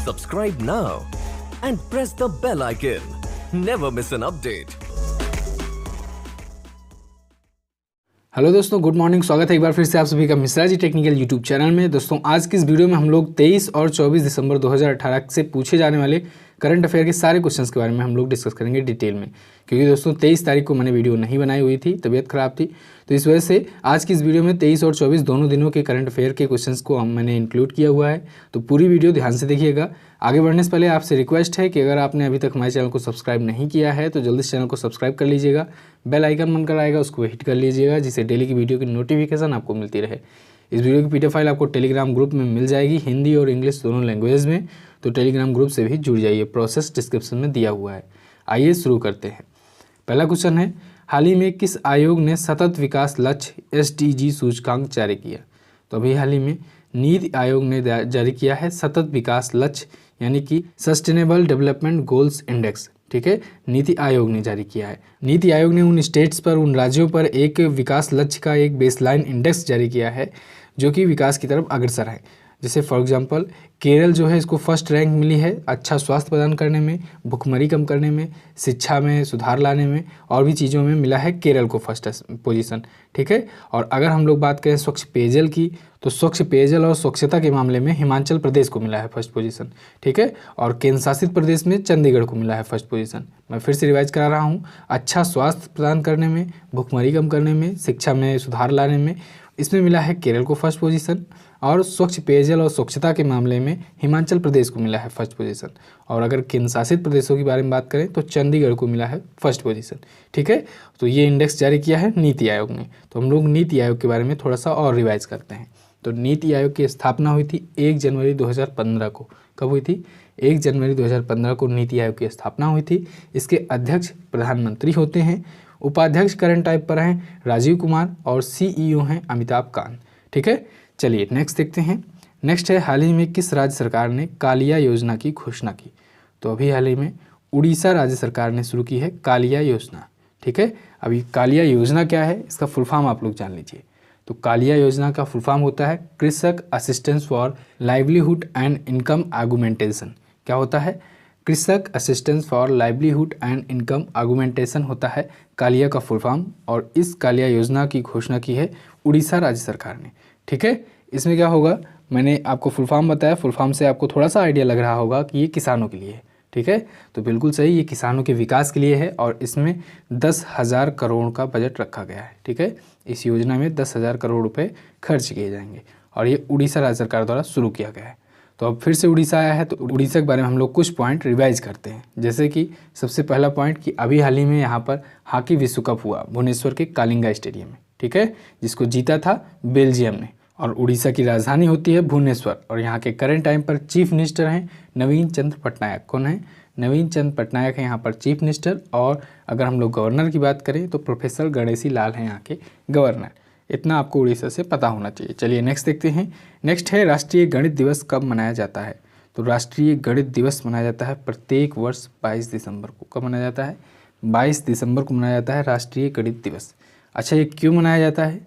Subscribe now and press the bell icon. Never miss an update. Hello दोस्तों, good morning. स्वागत है एक बार फिर से आप सभी का Mishra ji technical YouTube channel में। दोस्तों आज की इस वीडियो में हम लोग 23 और 24 दिसंबर 2018 से पूछे जाने वाले करंट अफेयर के सारे क्वेश्चंस के बारे में हम लोग डिस्कस करेंगे डिटेल में, क्योंकि दोस्तों 23 तारीख को मैंने वीडियो नहीं बनाई हुई थी, तबीयत ख़राब थी, तो इस वजह से आज की इस वीडियो में 23 और 24 दोनों दिनों के करंट अफेयर के क्वेश्चंस को मैंने इंक्लूड किया हुआ है। तो पूरी वीडियो ध्यान से देखिएगा। आगे बढ़ने से पहले आपसे रिक्वेस्ट है कि अगर आपने अभी तक हमारे चैनल को सब्सक्राइब नहीं किया है तो जल्दी से चैनल को सब्सक्राइब कर लीजिएगा। बेल आइकन बनकर आएगा, उसको हिट कर लीजिएगा, जिससे डेली की वीडियो की नोटिफिकेशन आपको मिलती रहे। इस वीडियो की पीडीएफ फाइल आपको टेलीग्राम ग्रुप में मिल जाएगी, हिंदी और इंग्लिश दोनों लैंग्वेज में, तो टेलीग्राम ग्रुप से भी जुड़ जाइए। प्रोसेस डिस्क्रिप्शन में दिया हुआ है। आइए शुरू करते हैं। पहला क्वेश्चन है, हाल ही में किस आयोग ने सतत विकास लक्ष्य SDG सूचकांक जारी किया? तो अभी हाल ही में नीति आयोग ने जारी किया है सतत विकास लक्ष्य, यानी कि सस्टेनेबल डेवलपमेंट गोल्स इंडेक्स। ठीक है, नीति आयोग ने जारी किया है। नीति आयोग ने उन स्टेट्स पर, उन राज्यों पर एक विकास लक्ष्य का एक बेसलाइन इंडेक्स जारी किया है जो कि विकास की तरफ अग्रसर है। जैसे फॉर एग्जांपल केरल जो है, इसको फर्स्ट रैंक मिली है अच्छा स्वास्थ्य प्रदान करने में, भुखमरी कम करने में, शिक्षा में सुधार लाने में और भी चीज़ों में मिला है केरल को फर्स्ट पोजीशन। ठीक है, और अगर हम लोग बात करें स्वच्छ पेयजल की, तो स्वच्छ पेयजल और स्वच्छता के मामले में हिमाचल प्रदेश को मिला है फर्स्ट पोजीशन। ठीक है, और केंद्र शासित प्रदेश में चंडीगढ़ को मिला है फर्स्ट पोजीशन। मैं फिर से रिवाइज करा रहा हूँ, अच्छा स्वास्थ्य प्रदान करने में, भुखमरी कम करने में, शिक्षा में सुधार लाने में, इसमें मिला है केरल को फर्स्ट पोजीशन, और स्वच्छ पेयजल और स्वच्छता के मामले में हिमाचल प्रदेश को मिला है फर्स्ट पोजीशन। और अगर केंद्र शासित प्रदेशों के बारे में बात करें तो चंडीगढ़ को मिला है फर्स्ट पोजीशन। ठीक है, तो ये इंडेक्स जारी किया है नीति आयोग ने। तो हम लोग नीति आयोग के बारे में थोड़ा सा और रिवाइज करते हैं। तो नीति आयोग की स्थापना हुई थी 1 जनवरी 2015 को। कब हुई थी? 1 जनवरी 2015 को नीति आयोग की स्थापना हुई थी। इसके अध्यक्ष प्रधानमंत्री होते हैं, उपाध्यक्ष करंट टाइप पर हैं राजीव कुमार और CEO हैं अमिताभ कांत। ठीक है, चलिए नेक्स्ट देखते हैं। नेक्स्ट है, हाल ही में किस राज्य सरकार ने कालिया योजना की घोषणा की? तो अभी हाल ही में उड़ीसा राज्य सरकार ने शुरू की है कालिया योजना। ठीक है, अभी कालिया योजना क्या है, इसका फुल फॉर्म आप लोग जान लीजिए। तो कालिया योजना का फुल फॉर्म होता है कृषक assistance for livelihood and income argumentation. क्या होता है? कृषक assistance for livelihood and income argumentation होता है कालिया का फुल फॉर्म। और इस कालिया योजना की घोषणा की है उड़ीसा राज्य सरकार ने। ठीक है, इसमें क्या होगा, मैंने आपको फुल फॉर्म बताया, फुल फॉर्म से आपको थोड़ा सा आइडिया लग रहा होगा कि ये किसानों के लिए है। ठीक है, तो बिल्कुल सही, ये किसानों के विकास के लिए है और इसमें 10,000 करोड़ का बजट रखा गया है। ठीक है, इस योजना में 10,000 करोड़ रुपए खर्च किए जाएंगे और ये उड़ीसा राज्य सरकार द्वारा शुरू किया गया है। तो अब फिर से उड़ीसा आया है, तो उड़ीसा के बारे में हम लोग कुछ पॉइंट रिवाइज करते हैं। जैसे कि सबसे पहला पॉइंट कि अभी हाल ही में यहाँ पर हॉकी विश्व कप हुआ भुवनेश्वर के कालिंगा स्टेडियम में। ठीक है, जिसको जीता था बेल्जियम ने। और उड़ीसा की राजधानी होती है भुवनेश्वर और यहाँ के करंट टाइम पर चीफ मिनिस्टर हैं नवीन चंद्र पटनायक। कौन है? नवीन चंद्र पटनायक है यहाँ पर चीफ मिनिस्टर। और अगर हम लोग गवर्नर की बात करें तो प्रोफेसर गणेशी लाल हैं यहाँ के गवर्नर। इतना आपको उड़ीसा से पता होना चाहिए। चलिए नेक्स्ट देखते हैं। नेक्स्ट है, राष्ट्रीय गणित दिवस कब मनाया जाता है? तो राष्ट्रीय गणित दिवस मनाया जाता है प्रत्येक वर्ष 22 दिसंबर को। कब मनाया जाता है? 22 दिसंबर को मनाया जाता है राष्ट्रीय गणित दिवस। अच्छा, ये क्यों मनाया जाता है?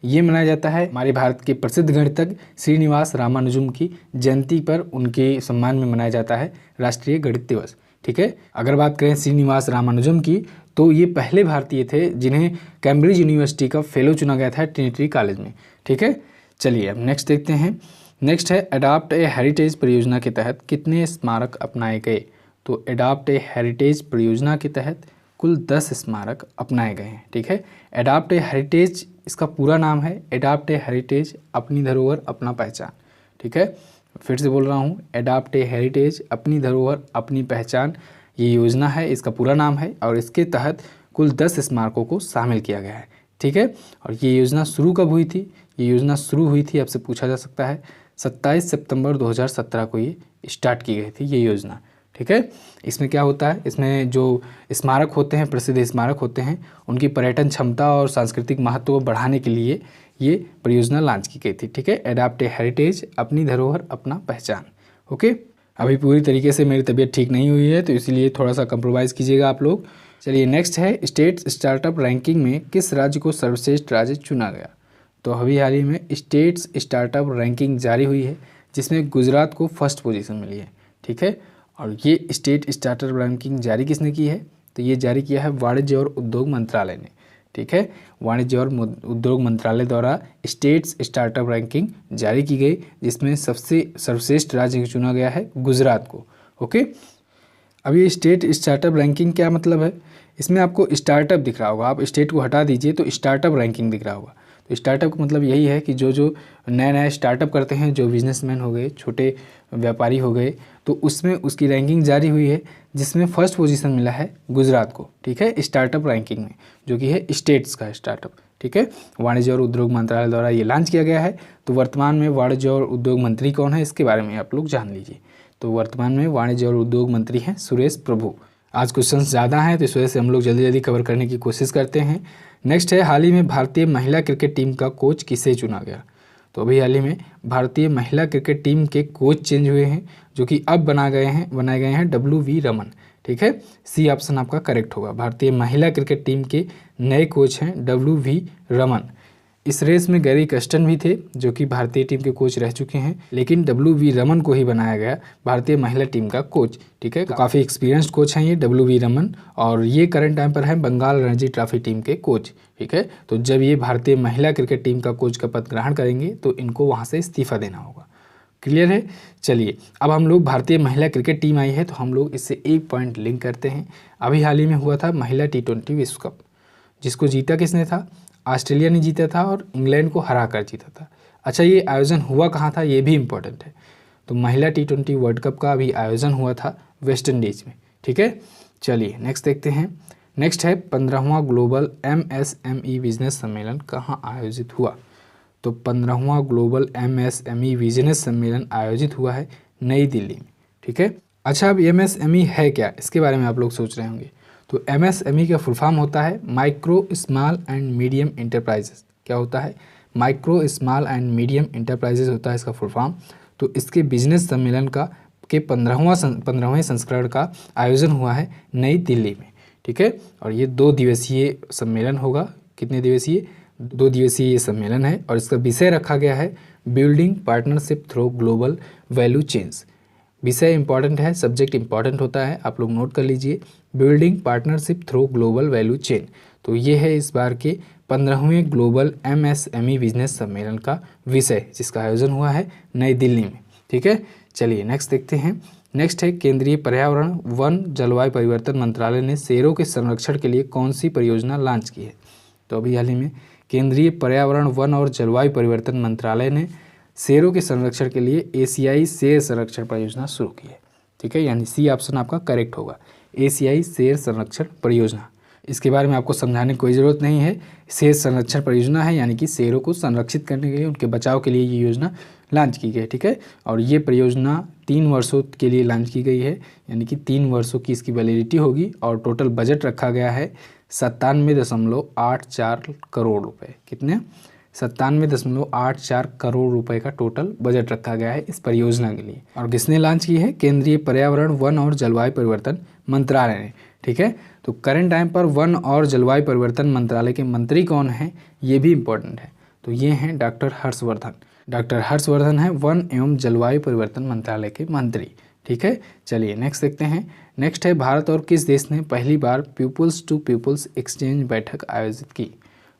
ये मनाया जाता है हमारे भारत के प्रसिद्ध गणितज्ञ श्रीनिवास रामानुजम की जयंती पर, उनके सम्मान में मनाया जाता है राष्ट्रीय गणित दिवस। ठीक है, अगर बात करें श्रीनिवास रामानुजम की, तो ये पहले भारतीय थे जिन्हें कैम्ब्रिज यूनिवर्सिटी का फेलो चुना गया था ट्रिनिटी कॉलेज में। ठीक है, चलिए अब नेक्स्ट देखते हैं। नेक्स्ट है, अडॉप्ट ए हेरिटेज परियोजना के तहत कितने स्मारक अपनाए गए? तो अडॉप्ट ए हेरिटेज परियोजना के तहत कुल 10 स्मारक अपनाए गए हैं। ठीक है, अडॉप्ट ए हेरिटेज, इसका पूरा नाम है अडॉप्ट ए हेरिटेज अपनी धरोहर अपना पहचान। ठीक है, फिर से बोल रहा हूँ, अडॉप्ट ए हेरिटेज अपनी धरोहर अपनी पहचान, ये योजना है, इसका पूरा नाम है और इसके तहत कुल 10 स्मारकों को शामिल किया गया है। ठीक है, और ये योजना शुरू कब हुई थी? ये योजना शुरू हुई थी, आपसे पूछा जा सकता है, 27 सितंबर 2017 को ये स्टार्ट की गई थी ये योजना। ठीक है, इसमें क्या होता है, इसमें जो स्मारक होते हैं, प्रसिद्ध स्मारक होते हैं, उनकी पर्यटन क्षमता और सांस्कृतिक महत्व को बढ़ाने के लिए ये परियोजना लॉन्च की गई थी। ठीक है, अडॉप्ट ए हेरिटेज अपनी धरोहर अपना पहचान। ओके, अभी पूरी तरीके से मेरी तबीयत ठीक नहीं हुई है, तो इसीलिए थोड़ा सा कंप्रोमाइज़ कीजिएगा आप लोग। चलिए नेक्स्ट है, स्टेट स्टार्टअप रैंकिंग में किस राज्य को सर्वश्रेष्ठ राज्य चुना गया? तो अभी हाल ही में स्टेट्स स्टार्टअप रैंकिंग जारी हुई है, जिसमें गुजरात को फर्स्ट पोजीशन मिली है। ठीक है। और ये स्टेट स्टार्टअप रैंकिंग जारी किसने की है, तो ये जारी किया है वाणिज्य और उद्योग मंत्रालय ने, ठीक है। वाणिज्य और उद्योग मंत्रालय द्वारा स्टेट्स स्टार्टअप रैंकिंग जारी की गई, जिसमें सबसे सर्वश्रेष्ठ राज्य चुना गया है गुजरात को। ओके, अब ये स्टेट स्टार्टअप रैंकिंग क्या मतलब है, इसमें आपको स्टार्टअप दिख रहा होगा, आप स्टेट को हटा दीजिए तो स्टार्टअप रैंकिंग दिख रहा होगा। तो स्टार्टअप का मतलब यही है कि जो नया नया स्टार्टअप करते हैं, जो बिजनेसमैन हो गए, छोटे व्यापारी हो गए, तो उसमें उसकी रैंकिंग जारी हुई है, जिसमें फर्स्ट पोजीशन मिला है गुजरात को, ठीक है, स्टार्टअप रैंकिंग में, जो कि है स्टेट्स का स्टार्टअप, ठीक है। वाणिज्य और उद्योग मंत्रालय द्वारा ये लॉन्च किया गया है। तो वर्तमान में वाणिज्य और उद्योग मंत्री कौन है, इसके बारे में आप लोग जान लीजिए। तो वर्तमान में वाणिज्य और उद्योग मंत्री हैं सुरेश प्रभु। आज क्वेश्चंस ज़्यादा हैं, तो इस वजह से हम लोग जल्दी जल्दी कवर करने की कोशिश करते हैं। नेक्स्ट है, हाल ही में भारतीय महिला क्रिकेट टीम का कोच किसे चुना गया। तो अभी हाल ही में भारतीय महिला क्रिकेट टीम के कोच चेंज हुए हैं, जो कि अब बनाए गए हैं WV रमन, ठीक है। सी ऑप्शन आपका करेक्ट होगा। भारतीय महिला क्रिकेट टीम के नए कोच हैं WV रमन। इस रेस में गैरी कस्टन भी थे, जो कि भारतीय टीम के कोच रह चुके हैं, लेकिन WV रमन को ही बनाया गया भारतीय महिला टीम का कोच, ठीक है। काफ़ी एक्सपीरियंस्ड कोच हैं ये WV रमन, और ये करंट टाइम पर हैं बंगाल रणजी ट्रॉफी टीम के कोच, ठीक है। तो जब ये भारतीय महिला क्रिकेट टीम का कोच का पद ग्रहण करेंगे तो इनको वहाँ से इस्तीफा देना होगा। क्लियर है। चलिए, अब हम लोग भारतीय महिला क्रिकेट टीम आई है, तो हम लोग इससे एक पॉइंट लिंक करते हैं। अभी हाल ही में हुआ था महिला T20 विश्व कप, जिसको जीता किसने था, ऑस्ट्रेलिया ने जीता था और इंग्लैंड को हरा कर जीता था। अच्छा, ये आयोजन हुआ कहाँ था, ये भी इम्पोर्टेंट है। तो महिला T20 वर्ल्ड कप का अभी आयोजन हुआ था वेस्ट इंडीज़ में, ठीक है। चलिए नेक्स्ट देखते हैं। नेक्स्ट है 15वां ग्लोबल MSME बिजनेस सम्मेलन कहाँ आयोजित हुआ। तो 15वां ग्लोबल MSME बिजनेस सम्मेलन आयोजित हुआ है नई दिल्ली में, ठीक है। अच्छा, अब MSME है क्या, इसके बारे में आप लोग सोच रहे होंगे। तो MSME का फुल फॉर्म होता है micro small and medium enterprises. क्या होता है, micro small and medium enterprises होता है इसका फुल फॉर्म। तो इसके बिजनेस सम्मेलन का के 15वें संस्करण का आयोजन हुआ है नई दिल्ली में, ठीक है। और ये 2 दिवसीय सम्मेलन होगा। कितने दिवसीय, 2 दिवसीय ये सम्मेलन है, और इसका विषय रखा गया है building partnership through global value chains. विषय इंपॉर्टेंट है, सब्जेक्ट इंपॉर्टेंट होता है, आप लोग नोट कर लीजिए, building partnership through global value chain. तो ये है इस बार के 15वें ग्लोबल MSME बिजनेस सम्मेलन का विषय, जिसका आयोजन हुआ है नई दिल्ली में, ठीक है। चलिए नेक्स्ट देखते हैं। नेक्स्ट है, केंद्रीय पर्यावरण वन जलवायु परिवर्तन मंत्रालय ने शेरों के संरक्षण के लिए कौन सी परियोजना लॉन्च की है। तो अभी हाल ही में केंद्रीय पर्यावरण वन और जलवायु परिवर्तन मंत्रालय ने शेरों के संरक्षण के लिए एशियाई शेर संरक्षण परियोजना शुरू की है, ठीक है। यानी सी ऑप्शन आपका करेक्ट होगा, एशियाई शेर संरक्षण परियोजना। इसके बारे में आपको समझाने की कोई ज़रूरत नहीं है। शेर संरक्षण परियोजना है, यानी कि शेरों को संरक्षित करने के लिए, उनके बचाव के लिए ये योजना लॉन्च की गई है, ठीक है। और ये परियोजना 3 वर्षों के लिए लॉन्च की गई है, यानी कि 3 वर्षों की इसकी वैलिडिटी होगी। और टोटल बजट रखा गया है 97.84 करोड़ रुपये। कितने, 97.84 करोड़ रुपए का टोटल बजट रखा गया है इस परियोजना के लिए। और किसने लॉन्च की है, केंद्रीय पर्यावरण वन और जलवायु परिवर्तन मंत्रालय ने, ठीक है। तो करंट टाइम पर वन और जलवायु परिवर्तन मंत्रालय के मंत्री कौन हैं, ये भी इम्पोर्टेंट है। तो ये हैं डॉक्टर हर्षवर्धन। डॉक्टर हर्षवर्धन है वन एवं जलवायु परिवर्तन मंत्रालय के मंत्री, ठीक है। चलिए नेक्स्ट देखते हैं। नेक्स्ट है, भारत और किस देश ने पहली बार पीपुल्स टू पीपुल्स एक्सचेंज बैठक आयोजित की।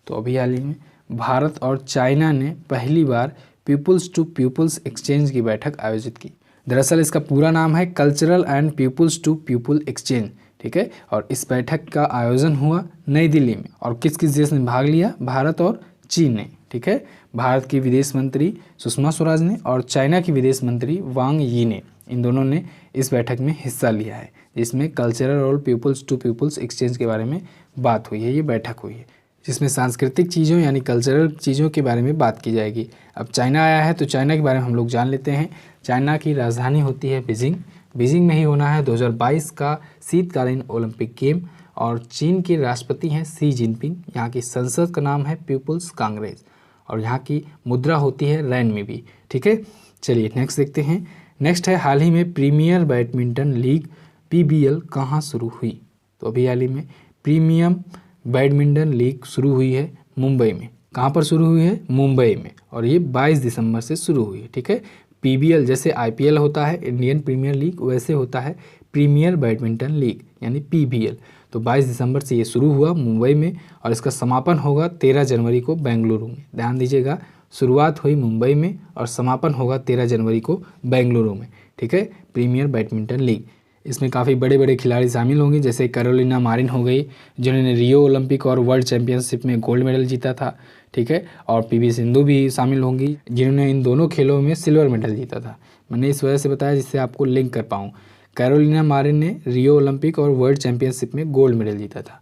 तो अभी हाल ही में भारत और चाइना ने पहली बार पीपुल्स टू पीपुल्स एक्सचेंज की बैठक आयोजित की। दरअसल इसका पूरा नाम है cultural and peoples to people exchange, ठीक है। और इस बैठक का आयोजन हुआ नई दिल्ली में। और किस किस देश ने भाग लिया, भारत और चीन ने, ठीक है। भारत की विदेश मंत्री सुषमा स्वराज ने और चाइना की विदेश मंत्री वांग यी ने, इन दोनों ने इस बैठक में हिस्सा लिया है, जिसमें कल्चरल और पीपुल्स टू पीपुल्स एक्सचेंज के बारे में बात हुई है। ये बैठक हुई है जिसमें सांस्कृतिक चीज़ों यानी कल्चरल चीज़ों के बारे में बात की जाएगी। अब चाइना आया है, तो चाइना के बारे में हम लोग जान लेते हैं। चाइना की राजधानी होती है बीजिंग। बीजिंग में ही होना है 2022 का शीतकालीन ओलंपिक गेम। और चीन के राष्ट्रपति हैं शी जिनपिंग। यहाँ की संसद का नाम है पीपुल्स कांग्रेस, और यहाँ की मुद्रा होती है रैनमीबी, ठीक है। चलिए नेक्स्ट देखते हैं। नेक्स्ट है, हाल ही में प्रीमियर बैडमिंटन लीग PBL कहाँ शुरू हुई। तो अभी हाल ही में प्रीमियम बैडमिंटन लीग शुरू हुई है मुंबई में। कहाँ पर शुरू हुई है, मुंबई में। और ये 22 दिसंबर से शुरू हुई है, ठीक है। PBL जैसे IPL होता है इंडियन प्रीमियर लीग, वैसे होता है प्रीमियर बैडमिंटन लीग यानी PBL। तो 22 दिसंबर से ये शुरू हुआ मुंबई में और इसका समापन होगा 13 जनवरी को बेंगलुरु में। ध्यान दीजिएगा, शुरुआत हुई मुंबई में और समापन होगा 13 जनवरी को बेंगलुरु में, ठीक है, प्रीमियर बैडमिंटन लीग। इसमें काफ़ी बड़े बड़े खिलाड़ी शामिल होंगे, जैसे कैरोलिना मारिन हो गई जिन्होंने रियो ओलंपिक और वर्ल्ड चैंपियनशिप में गोल्ड मेडल जीता था, ठीक है, और PV सिंधु भी शामिल होंगी जिन्होंने इन दोनों खेलों में सिल्वर मेडल जीता था। मैंने इस वजह से बताया जिससे आपको लिंक कर पाऊँ। कैरोलिना मारिन ने रियो ओलंपिक और वर्ल्ड चैंपियनशिप में गोल्ड मेडल जीता था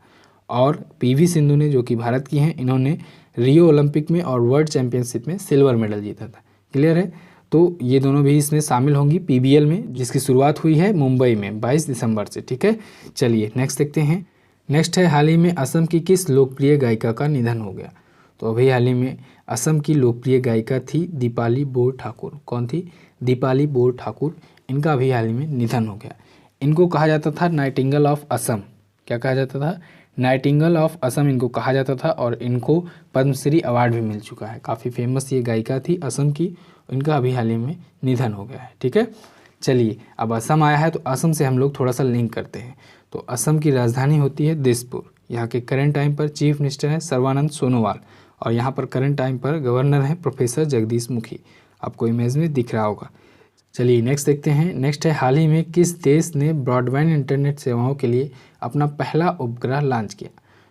और PV सिंधु ने, जो कि भारत की हैं, इन्होंने रियो ओलंपिक में और वर्ल्ड चैंपियनशिप में सिल्वर मेडल जीता था। क्लियर है? तो ये दोनों भी इसमें शामिल होंगी PBL में, जिसकी शुरुआत हुई है मुंबई में 22 दिसंबर से, ठीक है। चलिए नेक्स्ट देखते हैं। नेक्स्ट है, हाल ही में असम की किस लोकप्रिय गायिका का निधन हो गया? तो अभी हाल ही में असम की लोकप्रिय गायिका थी दीपाली बोर ठाकुर। कौन थी? दीपाली बोर ठाकुर। इनका अभी हाल ही में निधन हो गया। इनको कहा जाता था नाइटिंगेल ऑफ असम। क्या कहा जाता था? नाइटिंगेल ऑफ असम इनको कहा जाता था और इनको पद्मश्री अवार्ड भी मिल चुका है। काफ़ी फेमस ये गायिका थी असम की, इनका अभी हाल ही में निधन हो गया है, ठीक है। चलिए, अब असम आया है तो असम से हम लोग थोड़ा सा लिंक करते हैं। तो असम की राजधानी होती है दिसपुर। यहाँ के करंट टाइम पर चीफ मिनिस्टर हैं सर्बानंद सोनोवाल और यहाँ पर करंट टाइम पर गवर्नर हैं प्रोफेसर जगदीश मुखी। आपको इमेज में दिख रहा होगा। चलिए नेक्स्ट देखते हैं। नेक्स्ट है, हाल ही में किस देश ने ब्रॉडबैंड इंटरनेट सेवाओं के लिए अपना पहला उपग्रह लॉन्च किया?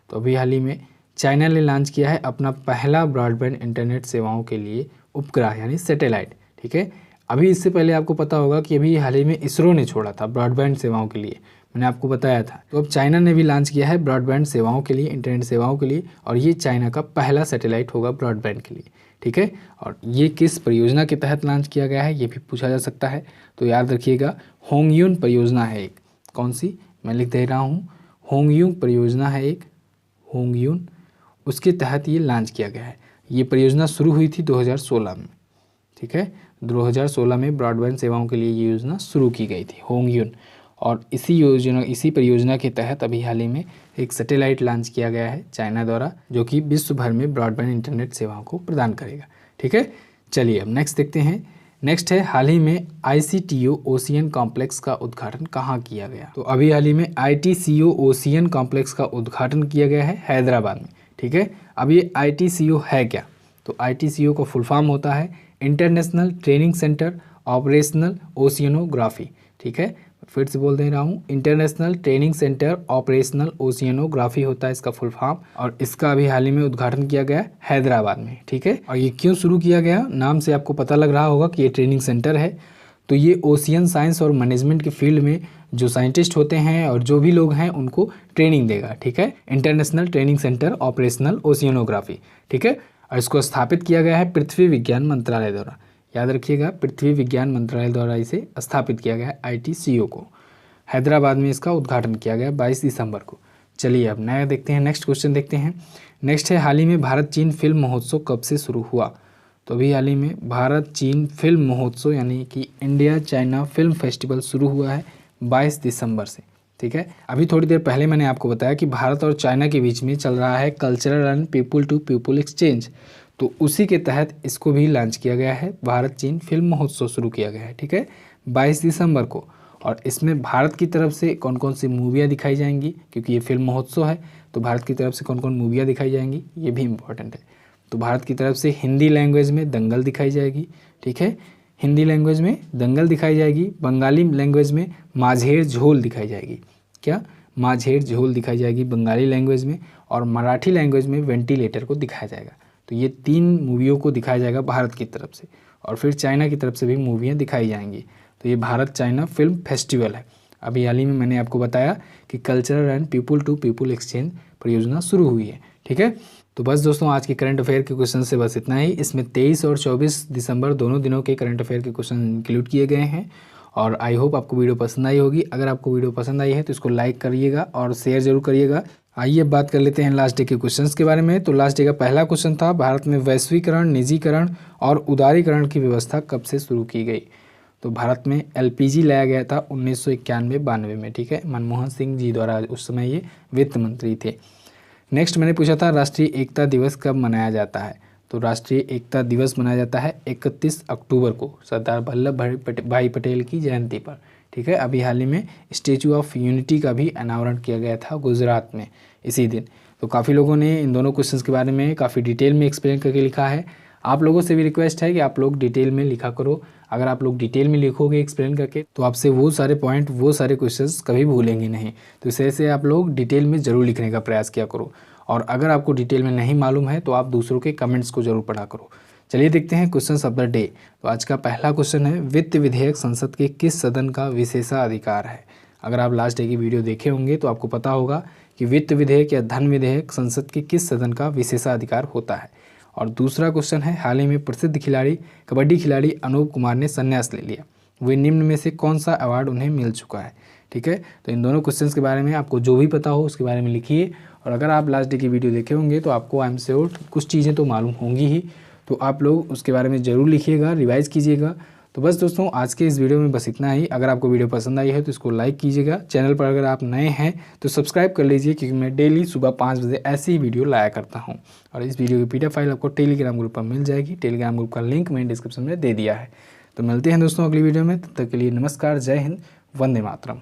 तो अभी हाल ही में चाइना ने लॉन्च किया है अपना पहला ब्रॉडबैंड इंटरनेट सेवाओं के लिए उपग्रह यानी सैटेलाइट, ठीक है। अभी इससे पहले आपको पता होगा कि अभी हाल ही में इसरो ने छोड़ा था ब्रॉडबैंड सेवाओं के लिए, मैंने आपको बताया था। तो अब चाइना ने भी लॉन्च किया है ब्रॉडबैंड सेवाओं के लिए, इंटरनेट सेवाओं के लिए, और ये चाइना का पहला सैटेलाइट होगा ब्रॉडबैंड के लिए, ठीक है। और ये किस परियोजना के तहत लॉन्च किया गया है ये भी पूछा जा सकता है। तो याद रखिएगा, होंगयुन परियोजना है एक। कौन सी? मैं लिख दे रहा हूँ, होंगयुन परियोजना है एक, होंगयुन, उसके तहत ये लॉन्च किया गया है। ये परियोजना शुरू हुई थी 2016 में, ठीक है। 2016 में ब्रॉडबैंड सेवाओं के लिए ये योजना शुरू की गई थी, होंगयुन। और इसी परियोजना के तहत अभी हाल ही में एक सैटेलाइट लॉन्च किया गया है चाइना द्वारा, जो कि विश्व भर में ब्रॉडबैंड इंटरनेट सेवाओं को प्रदान करेगा, ठीक है। चलिए अब नेक्स्ट देखते हैं। नेक्स्ट है, हाल ही में ICTO ओशियन कॉम्प्लेक्स का उद्घाटन कहाँ किया गया? तो अभी हाल ही में ITCO ओशियन कॉम्प्लेक्स का उद्घाटन किया गया है हैदराबाद में, ठीक है। अब ये ITCO है क्या? तो ITCO का फुल फॉर्म होता है international training centre operational oceanography, ठीक है। फिर से बोल दे रहा हूँ, international training centre operational oceanography होता है इसका फुल फॉर्म, और इसका अभी हाल ही में उद्घाटन किया गया हैदराबाद में, ठीक है। और ये क्यों शुरू किया गया? नाम से आपको पता लग रहा होगा कि ये ट्रेनिंग सेंटर है। तो ये ओशियन साइंस और मैनेजमेंट के फील्ड में जो साइंटिस्ट होते हैं और जो भी लोग हैं उनको ट्रेनिंग देगा, ठीक है। International training centre operational oceanography, ठीक है। और इसको स्थापित किया गया है पृथ्वी विज्ञान मंत्रालय द्वारा। याद रखिएगा, पृथ्वी विज्ञान मंत्रालय द्वारा इसे स्थापित किया गया है ITCO को। हैदराबाद में इसका उद्घाटन किया गया 22 दिसंबर को। चलिए अब नया देखते हैं, नेक्स्ट क्वेश्चन देखते हैं। नेक्स्ट है, हाल ही में भारत चीन फिल्म महोत्सव कब से शुरू हुआ? तो अभी हाल ही में भारत चीन फिल्म महोत्सव यानी कि इंडिया चाइना फिल्म फेस्टिवल शुरू हुआ है 22 दिसंबर से, ठीक है। अभी थोड़ी देर पहले मैंने आपको बताया कि भारत और चाइना के बीच में चल रहा है cultural and people to people exchange, तो उसी के तहत इसको भी लॉन्च किया गया है। भारत चीन फिल्म महोत्सव शुरू किया गया है, ठीक है, 22 दिसंबर को। और इसमें भारत की तरफ से कौन कौन सी मूवियाँ दिखाई जाएंगी, क्योंकि ये फिल्म महोत्सव है तो भारत की तरफ से कौन कौन मूवियाँ दिखाई जाएंगी ये भी इम्पॉर्टेंट है। तो भारत की तरफ से हिंदी लैंग्वेज में दंगल दिखाई जाएगी, ठीक है, हिंदी लैंग्वेज में दंगल दिखाई जाएगी। बंगाली लैंग्वेज में माझेर झोल दिखाई जाएगी। क्या? माझेर झोल दिखाई जाएगी बंगाली लैंग्वेज में। और मराठी लैंग्वेज में वेंटिलेटर को दिखाया जाएगा। तो ये 3 मूवियों को दिखाया जाएगा भारत की तरफ से, और फिर चाइना की तरफ से भी मूवियाँ दिखाई जाएंगी। तो ये भारत चाइना फिल्म फेस्टिवल है। अभी हाल ही में मैंने आपको बताया कि cultural and people to people exchange परियोजना शुरू हुई है, ठीक है। तो बस दोस्तों, आज के करंट अफेयर के क्वेश्चन से बस इतना ही। इसमें 23 और 24 दिसंबर दोनों दिनों के करंट अफेयर के क्वेश्चन इंक्लूड किए गए हैं, और आई होप आपको वीडियो पसंद आई होगी। अगर आपको वीडियो पसंद आई है तो इसको लाइक करिएगा और शेयर जरूर करिएगा। आइए अब बात कर लेते हैं लास्ट डे के क्वेश्चंस के बारे में। तो लास्ट डे का पहला क्वेश्चन था, भारत में वैश्वीकरण, निजीकरण और उदारीकरण की व्यवस्था कब से शुरू की गई? तो भारत में LPG लाया गया था 1991-92 में, ठीक है, मनमोहन सिंह जी द्वारा। उस समय ये वित्त मंत्री थे। नेक्स्ट मैंने पूछा था, राष्ट्रीय एकता दिवस कब मनाया जाता है? तो राष्ट्रीय एकता दिवस मनाया जाता है 31 अक्टूबर को सरदार वल्लभ भाई पटेल की जयंती पर। ठीक है, अभी हाल ही में स्टैचू ऑफ यूनिटी का भी अनावरण किया गया था गुजरात में इसी दिन। तो काफ़ी लोगों ने इन दोनों क्वेश्चंस के बारे में काफ़ी डिटेल में एक्सप्लेन करके लिखा है। आप लोगों से भी रिक्वेस्ट है कि आप लोग डिटेल में लिखा करो। अगर आप लोग डिटेल में लिखोगे एक्सप्लेन करके तो आपसे वो सारे पॉइंट, वो सारे क्वेश्चंस कभी भूलेंगे नहीं। तो इस तरह से आप लोग डिटेल में ज़रूर लिखने का प्रयास किया करो। और अगर आपको डिटेल में नहीं मालूम है तो आप दूसरों के कमेंट्स को जरूर पढ़ा करो। चलिए देखते हैं क्वेश्चंस ऑफ द डे। तो आज का पहला क्वेश्चन है, वित्त विधेयक संसद के किस सदन का विशेषाधिकार है? अगर आप लास्ट डे की वीडियो देखे होंगे तो आपको पता होगा कि वित्त विधेयक या धन विधेयक संसद के किस सदन का विशेषाधिकार होता है। और दूसरा क्वेश्चन है, हाल ही में प्रसिद्ध कबड्डी खिलाड़ी अनूप कुमार ने संन्यास ले लिया, वे निम्न में से कौन सा अवार्ड उन्हें मिल चुका है? ठीक है, तो इन दोनों क्वेश्चंस के बारे में आपको जो भी पता हो उसके बारे में लिखिए। और अगर आप लास्ट डे की वीडियो देखे होंगे तो आपको आई एम श्योर कुछ चीज़ें तो मालूम होंगी ही, तो आप लोग उसके बारे में ज़रूर लिखिएगा, रिवाइज कीजिएगा। तो बस दोस्तों, आज के इस वीडियो में बस इतना ही। अगर आपको वीडियो पसंद आई है तो इसको लाइक कीजिएगा। चैनल पर अगर आप नए हैं तो सब्सक्राइब कर लीजिए, क्योंकि मैं डेली सुबह 5 बजे ऐसी ही वीडियो लाया करता हूँ। और इस वीडियो की PDF फाइल आपको टेलीग्राम ग्रुप पर मिल जाएगी। टेलीग्राम ग्रुप का लिंक मैंने डिस्क्रिप्शन में दे दिया है। तो मिलते हैं दोस्तों अगली वीडियो में, तब तक के लिए नमस्कार, जय हिंद, वंदे मातरम।